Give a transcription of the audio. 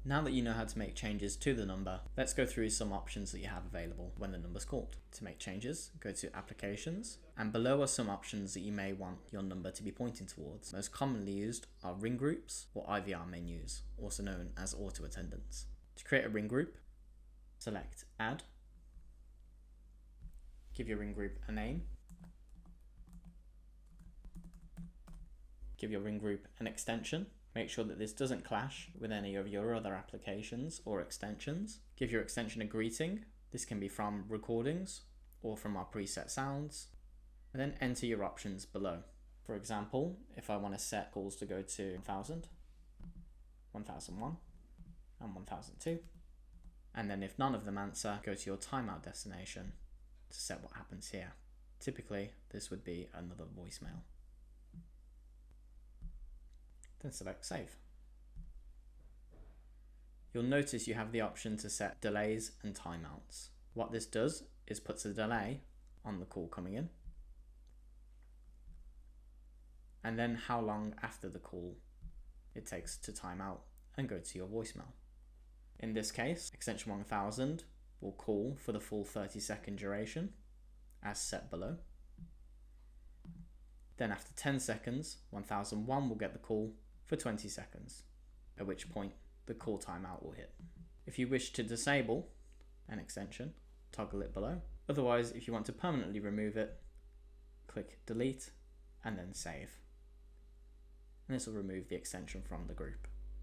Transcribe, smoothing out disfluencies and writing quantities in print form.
Now that you know how to make changes to the number, let's go through some options that you have available when the number's called. To make changes, go to Applications, and below are some options that you may want your number to be pointing towards. Most commonly used are ring groups or IVR menus, also known as auto attendants. To create a ring group, select Add, give your ring group a name, give your ring group an extension. Make sure that this doesn't clash with any of your other applications or extensions. Give your extension a greeting. This can be from recordings or from our preset sounds. And then enter your options below. For example, if I want to set calls to go to 1000, 1001, and 1002. And then if none of them answer, go to your timeout destination to set what happens here. Typically, this would be another voicemail. Then select Save. You'll notice you have the option to set delays and timeouts. What this does is puts a delay on the call coming in, and then how long after the call it takes to time out and go to your voicemail. In this case, extension 1000 will call for the full 30-second duration, as set below. Then after 10 seconds, 1001 will get the call for 20 seconds, at which point the call timeout will hit. If you wish to disable an extension, toggle it below. Otherwise, if you want to permanently remove it, click Delete and then Save. And this will remove the extension from the group.